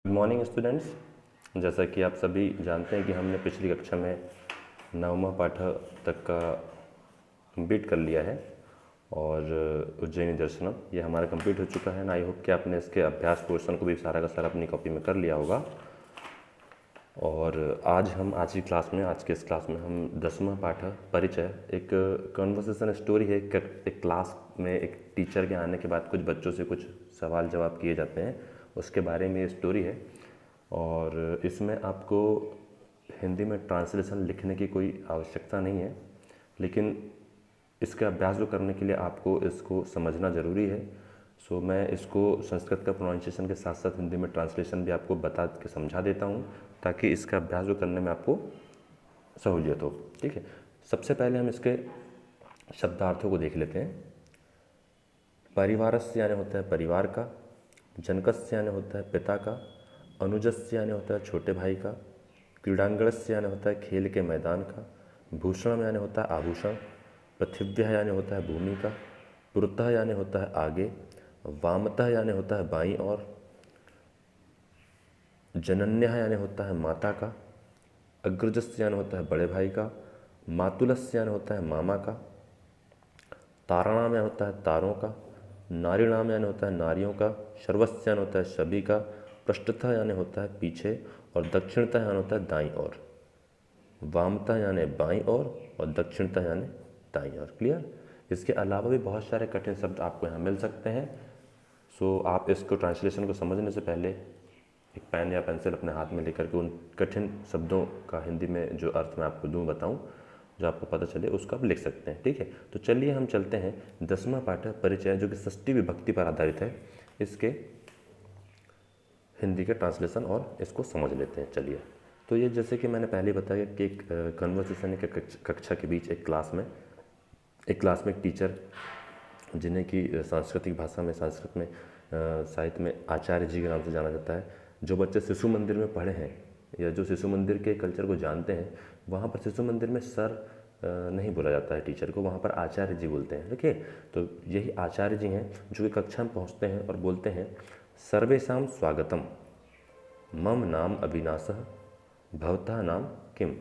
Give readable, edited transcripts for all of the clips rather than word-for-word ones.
Good morning students. जैसा कि आप सभी जानते हैं कि हमने पिछली कक्षा में नवमा पाठ तक का कंप्लीट कर लिया है और उज्जैनी दर्शनम ये हमारा कंप्लीट हो चुका है। आई होप कि आपने इसके अभ्यास पोर्शन को भी सारा का सारा अपनी कॉपी में कर लिया होगा। और आज की इस क्लास में हम 10वां पाठ परिचय एक कन्वर्सेशन स्टोरी है। एक क्लास में एक टीचर के आने के बाद कुछ बच्चों से कुछ सवाल जवाब किए जाते हैं, उसके बारे में ये स्टोरी है। और इसमें आपको हिंदी में ट्रांसलेशन लिखने की कोई आवश्यकता नहीं है, लेकिन इसके अभ्यास को करने के लिए आपको इसको समझना ज़रूरी है। सो मैं इसको संस्कृत का प्रोनाउंसिएशन के साथ साथ हिंदी में ट्रांसलेशन भी आपको बता के समझा देता हूँ, ताकि इसका अभ्यास को करने में आपको सहूलियत हो। ठीक है, सबसे पहले हम इसके शब्दार्थों को देख लेते हैं। परिवारस्य यानी होता है परिवार का, जनकस्य यानी होता है पिता का, अनुजस्य यानी होता है छोटे भाई का, क्रीडांगणस्य यानी होता है खेल के मैदान का, भूषणम यानी होता है आभूषण, पृथिव्यः यानी होता है भूमि का, पुरतः यानी होता है आगे, वामतः यानी होता है बाईं ओर, जनन्यः यानी होता है माता का, अग्रजस्य यानी होता है बड़े भाई का, मातुलस्य यानी होता है मामा का, ताराणाम यानी होता है तारों का, नारीणाम यानी होता है नारियों का, सर्वस्य यानी होता है सभी का, पृष्ठतः यानी होता है पीछे, और दक्षिणतः यानी होता है दाईं ओर, वामतः यानी बाईं ओर, और दक्षिणतः यानी दाईं ओर। क्लियर? इसके अलावा भी बहुत सारे कठिन शब्द आपको यहाँ मिल सकते हैं। सो आप इसको ट्रांसलेशन को समझने से पहले एक पेन या पेंसिल अपने हाथ में लेकर के उन कठिन शब्दों का हिंदी में जो अर्थ मैं आपको बताऊं, जो आपको पता चले, उसको आप लिख सकते हैं। ठीक है, तो चलिए हम चलते हैं 10वां पाठ परिचय, जो कि षष्ठी विभक्ति पर आधारित है। इसके हिंदी के ट्रांसलेशन और इसको समझ लेते हैं। चलिए, तो ये जैसे कि मैंने पहले बताया कि एक कन्वर्सेशन के कक्षा के बीच एक क्लास में एक टीचर, जिन्हें कि सांस्कृतिक भाषा में, संस्कृत में, साहित्य में आचार्य जी के नाम से जाना जाता है। जो बच्चे शिशु मंदिर में पढ़े हैं या जो शिशु मंदिर के कल्चर को जानते हैं, वहाँ पर शिशु मंदिर में सर नहीं बोला जाता है टीचर को, वहाँ पर आचार्य जी बोलते हैं। देखिए, तो यही आचार्य जी हैं जो कि कक्षा में पहुँचते हैं और बोलते हैं, सर्वेषां स्वागतम, मम नाम अविनाशः, भवतः नाम किम।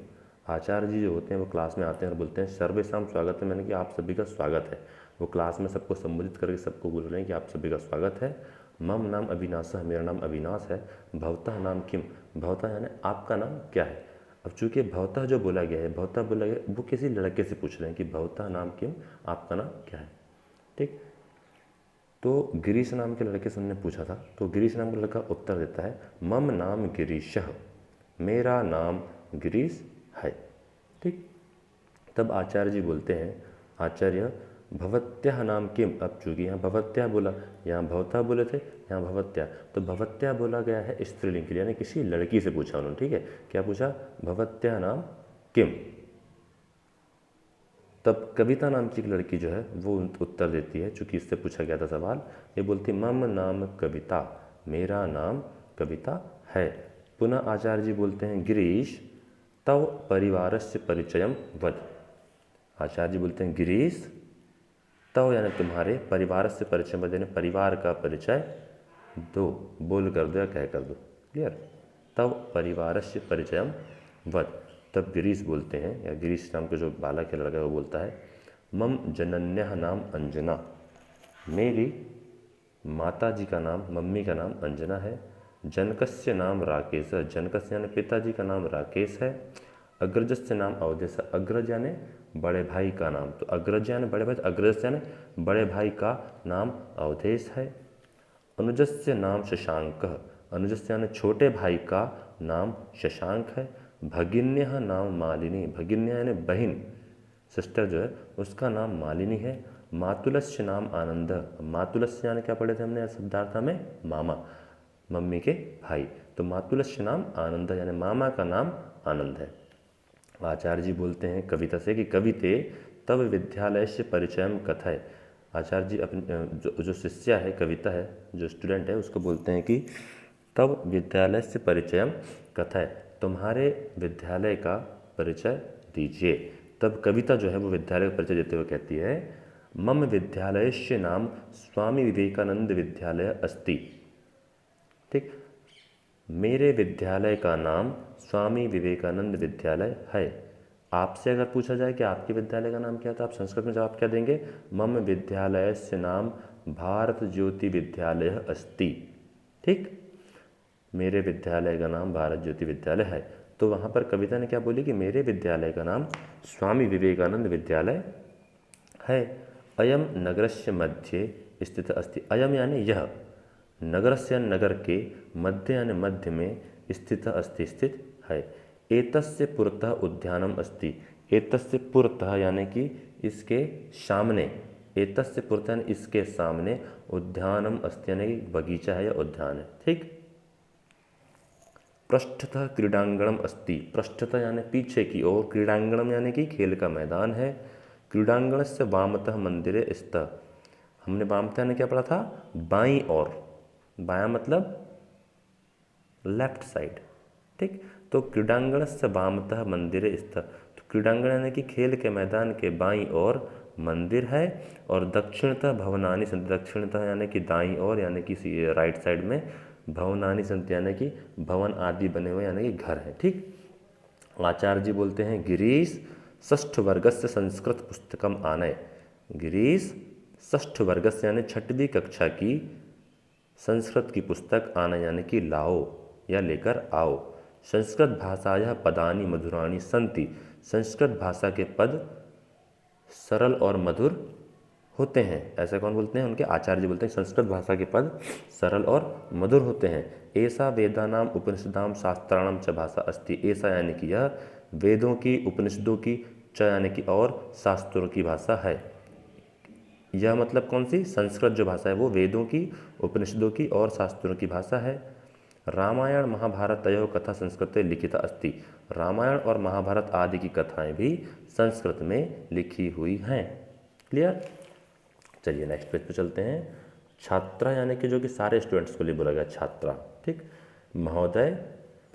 आचार्य जी जो होते हैं वो क्लास में आते हैं और बोलते हैं सर्वेषां स्वागतम, यानी कि आप सभी का स्वागत है। वो क्लास में सबको संबोधित करके सबको बोल रहे हैं कि आप सभी का स्वागत है। मम नाम अविनाशः, मेरा नाम अविनाश है। भवतः नाम किम, भवतः यानी आपका नाम क्या है। अब चूंकि भवतः जो बोला गया है, भवतः बोला गया, वो किसी लड़के से पूछ रहे हैं कि भवतः नाम किम, आपका नाम क्या है। ठीक, तो गिरीश नाम के लड़के से उन्होंने पूछा था, तो गिरीश नाम का लड़का उत्तर देता है, मम नाम गिरीशः, मेरा नाम गिरीश है। ठीक, तब आचार्य जी बोलते हैं, आचार्य भवत्याः नाम किम। अब चूंकि यहाँ भवत्या बोला, यहाँ भवता बोले थे, यहाँ भवत्या, तो भवत्या बोला गया है स्त्रीलिंग के लिए, यानी किसी लड़की से पूछा उन्होंने। ठीक है, क्या पूछा? भवत्याः नाम किम। तब कविता नाम की एक लड़की जो है वो उत्तर देती है, चूंकि इससे पूछा गया था सवाल, ये बोलती, मम नाम कविता, मेरा नाम कविता है। पुनः आचार्य जी बोलते हैं, गिरीश तव परिवारस्य परिचयम वद। आचार्य जी बोलते हैं, गिरीश तव यानी तुम्हारे, परिवारस्य परिचय वद यानी परिवार का परिचय दो, बोल कर दो या कह कर दो। क्लियर? तव परिवारस्य परिचयम वद। तब गिरीश बोलते हैं, या गिरीश नाम के जो बालक है, लड़का, वो बोलता है, मम जनन्यः नाम अंजना, मेरी माता जी का नाम, मम्मी का नाम अंजना है। जनकस्य नाम राकेश, जनकस्य यानी पिताजी का नाम राकेश है। अग्रजस्य नाम अवधेश, अग्रज यानी बड़े भाई का नाम, तो अग्रज यानी बड़े भाई, अग्रज यानी बड़े भाई का नाम अवधेश है। अनुजस्य नाम शशांक, अनुजस्य यानी छोटे भाई का नाम शशांक है। भगिन्यः नाम मालिनी, भगिन्य यानी बहन, सिस्टर जो है, उसका नाम मालिनी है। मातुलस्य नाम आनंद, मातुलस्य यानी क्या पढ़े थे हमने शब्दार्थ में? मामा, मम्मी के भाई, तो मातुलस्य नाम आनंद यानी मामा का नाम आनंद है। आचार्य जी बोलते हैं कविता से कि कविते तब विद्यालय से परिचयम कथय। आचार्य जी अपने जो शिष्या है, कविता है, जो स्टूडेंट है, उसको बोलते हैं कि तब विद्यालय से परिचयम कथय, तुम्हारे विद्यालय का परिचय दीजिए। तब कविता जो है वो विद्यालय का परिचय देते हुए कहती है, मम विद्यालयस्य नाम स्वामी विवेकानंद विद्यालय अस्ति। ठीक, मेरे विद्यालय का नाम स्वामी विवेकानंद विद्यालय है। आपसे अगर पूछा जाए कि आपके विद्यालय का नाम क्या था, आप संस्कृत में जवाब क्या देंगे? मम विद्यालयस्य नाम भारत ज्योति विद्यालय अस्ति। ठीक, मेरे विद्यालय का नाम भारत ज्योति विद्यालय है। तो वहाँ पर कविता ने क्या बोली कि मेरे विद्यालय का नाम स्वामी विवेकानंद विद्यालय है। अयम नगरस्य मध्ये स्थित अस्ति। अयम यानी यह, नगरस्य नगर के, मध्य यानी मध्य में, स्थित अस्ति स्थित है। एतस्य पुरतः उद्यानम अस्ति। एतस्य पुरतः यानी कि इसके सामने, एतस्य पुरतः यानी इसके सामने, उद्यानम अस्ति यानी कि बगीचा है या उद्यान है। ठीक, पृष्ठतः क्रीडांगणम अस्ति। पृष्ठतः यानी पीछे की ओर, क्रीडांगणम यानी कि खेल का मैदान है। क्रीडांगणस्य वामतः मंदिरे स्तः। हमने वामतः यानी क्या पढ़ा था? बाईं ओर, बायां मतलब लेफ्ट साइड। ठीक, तो क्रीडांगणस्य वामतः मंदिरे स्तः। तो क्रीडांगण यानी कि खेल के मैदान के बाईं ओर मंदिर है। और दक्षिणतः भवनानि सन्ति। दक्षिणतः यानी कि दाईं ओर, यानी कि राइट साइड में भवनानि सन्ति यानी कि भवन आदि बने हुए यानी कि घर है। ठीक, आचार्य जी बोलते हैं गिरीश षष्ठ वर्गस्य संस्कृत पुस्तकम आनय। गिरीश षष्ठ वर्गस्य यानी छठवीं कक्षा की संस्कृत की पुस्तक आनय यानी कि लाओ या लेकर आओ। संस्कृत भाषायाः पदानि मधुराणि सन्ति। संस्कृत भाषा के पद सरल और मधुर होते हैं। ऐसा कौन बोलते हैं? उनके आचार्य जी बोलते हैं संस्कृत भाषा के पद सरल और मधुर होते हैं। ऐसा वेदानाम उपनिषदाम शास्त्राणाम च भाषा अस्ति। ऐसा यानी कि यह वेदों की, उपनिषदों की, च यानी कि और, शास्त्रों की भाषा है। यह मतलब कौन सी? संस्कृत जो भाषा है वो वेदों की, उपनिषदों की और शास्त्रों की भाषा है। रामायण महाभारत तयो कथा संस्कृते लिखिता अस्ति। रामायण और महाभारत आदि की कथाएं भी संस्कृत में लिखी हुई हैं। क्लियर? चलिए नेक्स्ट पेज पे चलते हैं। छात्रा यानी कि जो कि सारे स्टूडेंट्स को लिए बोला गया छात्रा। ठीक, महोदय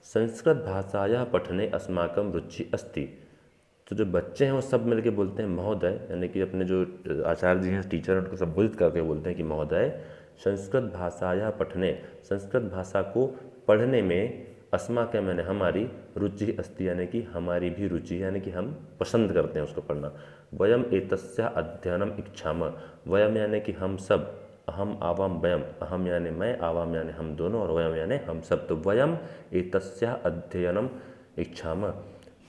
संस्कृत भाषायाः पठने अस्माकं रुचि अस्ति। तो जो बच्चे हैं वो सब मिलके बोलते हैं महोदय, यानी कि अपने जो आचार्य जी हैं, टीचर हैं, उनको संबोधित करके बोलते हैं कि महोदय संस्कृत भाषायाः पठने, संस्कृत भाषा को पढ़ने में, अस्माकं मैंने हमारी, रुचि अस्ति यानी कि हमारी भी रुचि है, यानी कि हम पसंद करते हैं उसको पढ़ना। वयम एतस्याः अध्ययनम इच्छामः। वयम यानी कि हम सब, अहम आवाम वयम, अहम यानी मैं, आवाम यानी हम दोनों, और वयम यानी हम सब। तो वयम एतस्याः अध्ययनम इच्छामः,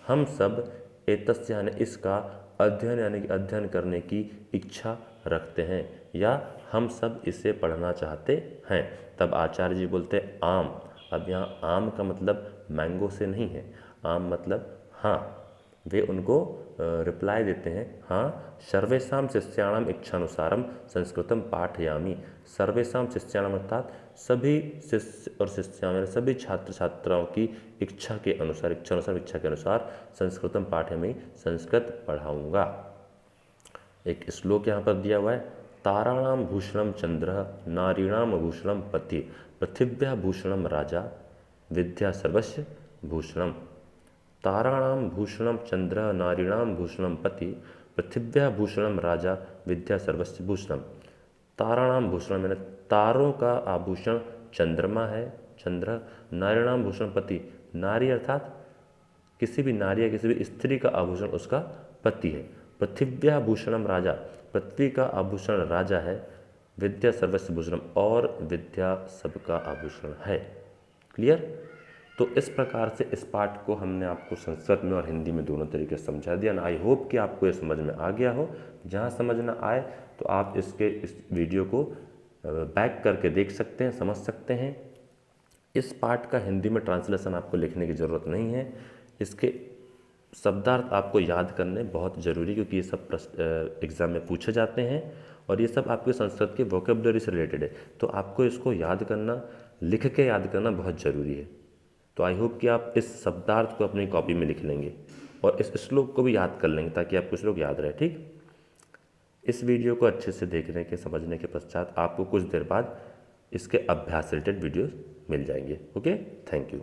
हम सब, एतस्य यानी इसका, अध्ययन यानी कि अध्ययन करने की इच्छा रखते हैं, या हम सब इसे पढ़ना चाहते हैं। तब आचार्य जी बोलते हैं आम। अब यहाँ आम का मतलब मैंगो से नहीं है, आम मतलब हाँ। वे उनको रिप्लाई देते हैं हाँ। सर्वेषां शिष्याणाम इच्छानुसारम संस्कृतम पाठयामि। सर्वेषां शिष्याणाम अर्थात सभी शिष्य और शिष्या, सभी छात्र छात्राओं की इच्छा के अनुसार, इच्छा के अनुसार संस्कृतम पाठयामि, संस्कृत पढ़ाऊंगा। एक श्लोक यहाँ पर दिया हुआ है, ताराणाम भूषणम चंद्र, नारीणाम भूषणम पति, पृथिव्या भूषणम राजा, विद्या सर्वस्य भूषणम। ताराणाम भूषणम चंद्र, नारीणाम भूषणम पति, पृथिव्या भूषणम राजा, विद्या सर्वस्य भूषणम। ताराणाम भूषण मैंने तारों का आभूषण चंद्रमा है, चंद्र। नारीणाम भूषण पति, नारी अर्थात किसी भी नारी या किसी भी स्त्री का आभूषण उसका पति है। पृथिव्या भूषणम राजा, पृथ्वी का आभूषण राजा है। विद्या सर्वस्य भूषणम, और विद्या सबका आभूषण है। क्लियर? तो इस प्रकार से इस पाठ को हमने आपको संस्कृत में और हिंदी में दोनों तरीके से समझा दिया। आई होप कि आपको ये समझ में आ गया हो। जहाँ समझ ना आए तो आप इस वीडियो को बैक करके देख सकते हैं, समझ सकते हैं। इस पाठ का हिंदी में ट्रांसलेशन आपको लिखने की ज़रूरत नहीं है। इसके शब्दार्थ आपको याद करने बहुत ज़रूरी, क्योंकि ये सब एग्ज़ाम में पूछे जाते हैं और ये सब आपके संस्कृत के वोकेबलरी से रिलेटेड है। तो आपको इसको याद करना, लिख के याद करना बहुत ज़रूरी है। तो आई होप कि आप इस शब्दार्थ को अपनी कॉपी में लिख लेंगे और इस श्लोक को भी याद कर लेंगे, ताकि आपको श्लोक याद रहे। ठीक, इस वीडियो को अच्छे से देखने के, समझने के पश्चात आपको कुछ देर बाद इसके अभ्यास रिलेटेड वीडियोस मिल जाएंगे। Okay, thank you.